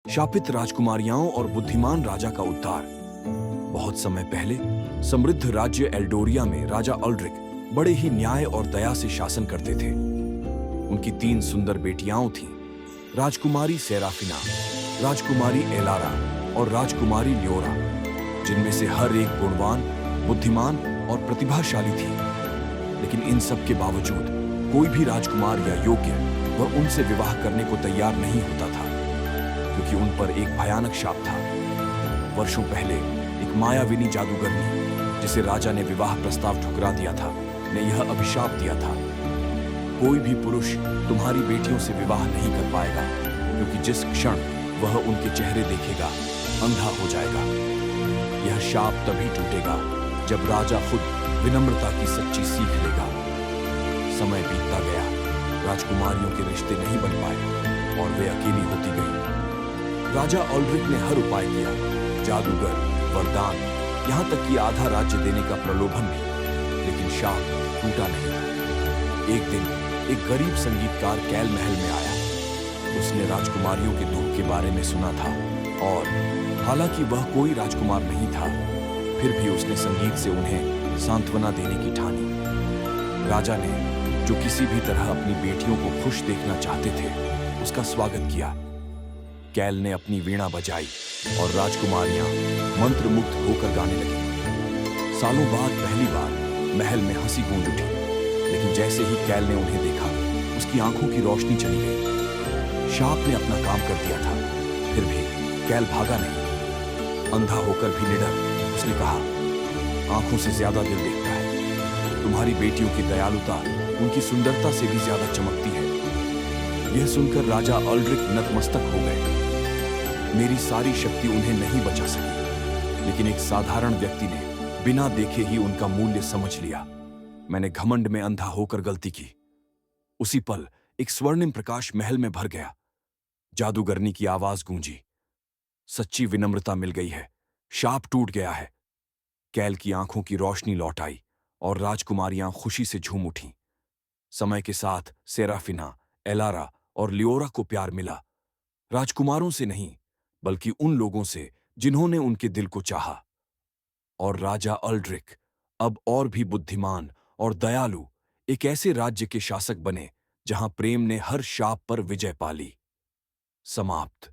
शापित राजकुमारियाओं और बुद्धिमान राजा का उद्धार। बहुत समय पहले समृद्ध राज्य एल्डोरिया में राजा अल्ड्रिक बड़े ही न्याय और दया से शासन करते थे। उनकी 3 सुंदर बेटियां थीं, राजकुमारी सेराफिना, राजकुमारी एलारा और राजकुमारी लियोरा, जिनमें से हर एक गुणवान, बुद्धिमान और प्रतिभाशाली थी। लेकिन इन सब के बावजूद कोई भी राजकुमार या योग्य वह उनसे विवाह करने को तैयार नहीं होता था, क्योंकि उन पर एक भयानक शाप था। वर्षों पहले एक मायाविनी जादूगरनी, जिसे राजा ने विवाह प्रस्ताव ठुकरा दिया था, ने यह अभिशाप दिया था, कोई भी पुरुष तुम्हारी बेटियों से विवाह नहीं कर पाएगा, क्योंकि जिस क्षण वह उनके चेहरे देखेगा अंधा हो जाएगा। यह शाप तभी टूटेगा जब राजा खुद विनम्रता की सच्ची सीख लेगा। समय बीतता गया, राजकुमारियों के रिश्ते नहीं बन पाए और वे अकेली होती गईं। राजा अल्ड्रिक ने हर उपाय किया, जादूगर, वरदान, यहां तक कि आधा राज्य देने का प्रलोभन भी, लेकिन शाप टूटा नहीं। एक दिन एक गरीब संगीतकार कैल महल में आया। उसने राजकुमारियों के दुख के बारे में सुना था और हालांकि वह कोई राजकुमार नहीं था, फिर भी उसने संगीत से उन्हें सांत्वना देने की ठानी। राजा ने, जो किसी भी तरह अपनी बेटियों को खुश देखना चाहते थे, उसका स्वागत किया। कैल ने अपनी वीणा बजाई और राजकुमारियां मंत्रमुग्ध होकर गाने लगीं। सालों बाद पहली बार महल में हंसी गूंज उठी, लेकिन जैसे ही कैल ने उन्हें देखा, उसकी आंखों की रोशनी चली गई। शाप ने अपना काम कर दिया था, फिर भी कैल भागा नहीं। अंधा होकर भी निडर, उसने कहा, आंखों से ज्यादा दिल देखता है। तुम्हारी बेटियों की दयालुता उनकी सुंदरता से भी ज्यादा चमकती है। यह सुनकर राजा अल्ड्रिक नतमस्तक हो गए। मेरी सारी शक्ति उन्हें नहीं बचा सकी, लेकिन एक साधारण व्यक्ति ने बिना देखे ही उनका मूल्य समझ लिया। मैंने घमंड में अंधा होकर गलती की। उसी पल एक स्वर्णिम प्रकाश महल में भर गया। जादूगरनी की आवाज गूंजी, सच्ची विनम्रता मिल गई है, शाप टूट गया है। कैल की आंखों की रोशनी लौट आई और राजकुमारियां खुशी से झूम उठीं। समय के साथ सेराफिना, एलारा और लियोरा को प्यार मिला, राजकुमारों से नहीं, बल्कि उन लोगों से जिन्होंने उनके दिल को चाहा। और राजा अल्ड्रिक अब और भी बुद्धिमान और दयालु एक ऐसे राज्य के शासक बने जहां प्रेम ने हर शाप पर विजय पा ली। समाप्त।